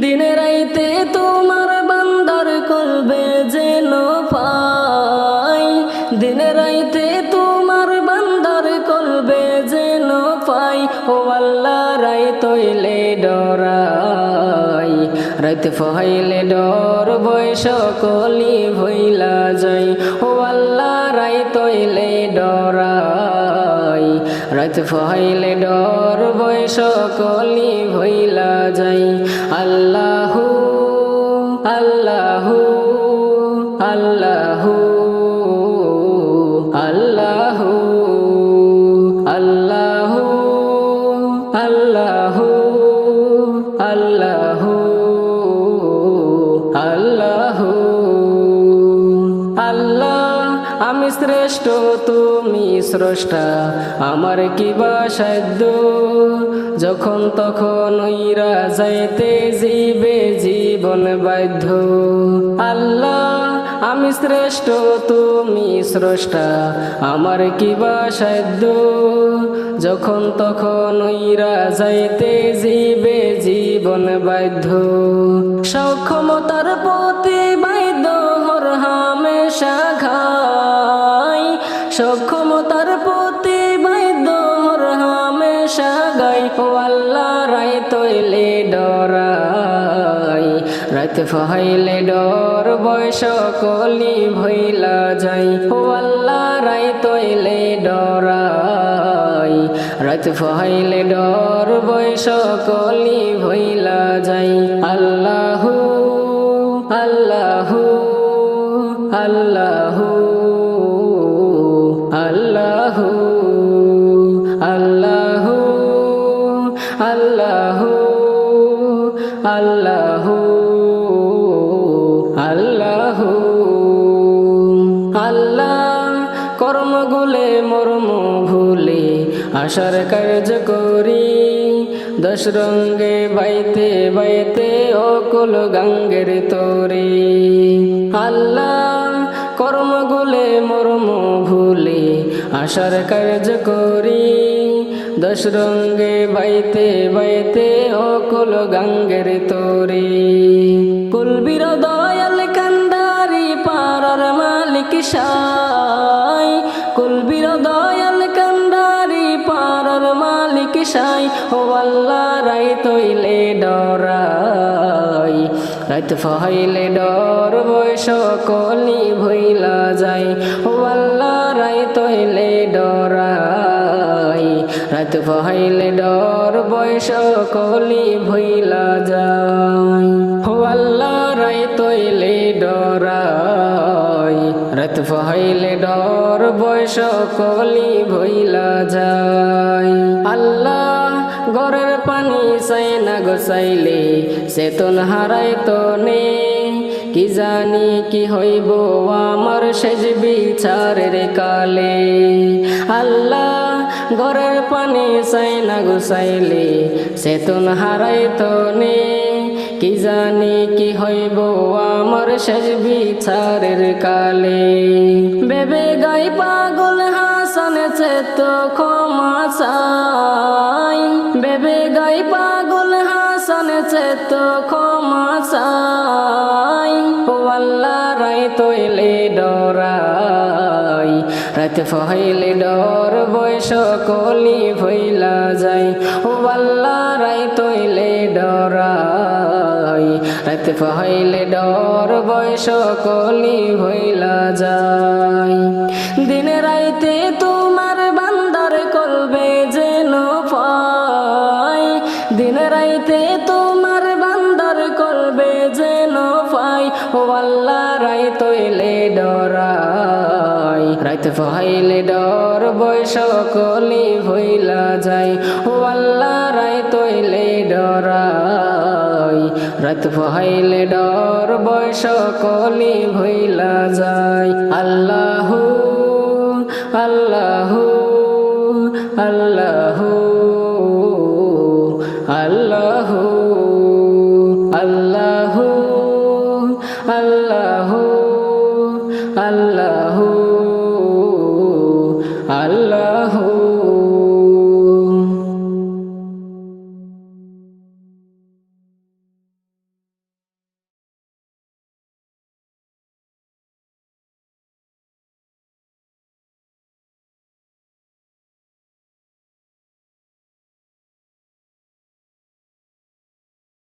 দিনে রাইতে তোমার বান্দার কলবে যেন পাই, দিনে রাইতে তোমার বান্দার কলবে যেন পাই। ও আল্লাহ রাইত হইলে ডরাই, রাইতে ফহাইলে ডর বয়স কলি ভইলা যাই। ও আল্লাহ রাইত হইলে ডরাই, রাইতে ফহাইলে ডর বয়স কলি ভইলা যাই। আল্লাহু আল্লাহু আল্লাহু আল্লাহু আল্লাহু আল্লাহু আল্লাহু আল্লাহু। আল্লাহ আমি শ্রেষ্ঠ তুমি স্রষ্টা, আমার কিবা সাধ্য, যখন তখন উইরা যাইতে জীবে জীবন বাধ্য। আল্লাহ আমি শ্রেষ্ঠ তুমি স্রষ্টা, আমার কিবা সাধ্য, যখন তখন উইরা যাইতে জীবে জীবন বাধ্য। সক্ষমতার প্রতি বাধ্য হর হামেশা ঘাই, সক্ষমতার প্রতি বাধ্য হর হামেশা গাই। ও আল্লাহ রাইত হইলে ডরাই, রাইতে ফহাইলে ডর বয়স কলি ভইলা যাই। ও আল্লাহ রাইত হইলে ডরাই, রাইতে ফহাইলে ডর বয়স কলি ভইলা যাই। আল্লাহু আল্লাহু আল্লাহু আল্লাহু আল্লাহু আল্লাহু আল্লাহু আল্লাহু। আল্লাহ কর্মগুলে মর্ম ভুলে আশার কার্য করি, দশ রঙ্গে বাইতে বাইতে অকুল গঙ্গের তরি। আল্লাহ কর্মগুলে মর্ম ভুলে আশার কার্য করি, দশ রঙ্গে বাইতে বাইতে অকুল গঙ্গের তরি। কুলবীর দয়াল কান্ডারি পারার মালিক সাই, কুলবীর দয়াল কান্ডারি পারার মালিক সাই। ও আল্লাহ রাইত হইলে ডরাই, রাইতে ফহাইলে ডর বয়স কলি ভইলা যাই। ও আল্লাহ রাইত হইলে ডরাই, রাইতে ফহাইলে ডর বয়স কলি ভইলা যাই। ও আল্লাহ রাইত হইলে ডরাই, রাইতে ফহাইলে ডর বয়স কলি ভইলা যাই। আল্লাহ গরের পানি চাই না গোসাইলে চেতন হারাইতো নে, কি জানি কি হইব আমার শেষ বিচারের কালে। আল্লাহ গরের পানি চাই না গোসাইলে চেতন হারাইতো নে, কি জানি কি হইব আমার শেষ বিচারের কালে। বেবে গাই পাগল হাসান চেত ক্ষমা চাই, বেবে গাই পাগল হাসান চেত ক্ষমা চাই। ও আল্লাহ রাইত হইলে ডরাই, রাইতে ফহাইলে ডর বয়স কলি ভইলা যাই। ও আল্লাহ রাইত হইলে ডরাই, রাইতে ফহাইলে ডর বয়স কলি ভইলা যাই। দিনে রাইতে তোমার বান্দার কলবে যেন পাই, দিনে রাইতে তোমার বান্দার কলবে যেন পাই। ও আল্লাহ রাইত হইলে ডরাই, রাইতে ফহাইলে ডর বয়স কলি ভইলা যাই। ও আল্লাহ রাইত হইলে ডরাই, রাইতে ফহাইলে ডর বয়স কলি ভইলা যাই। আল্লাহু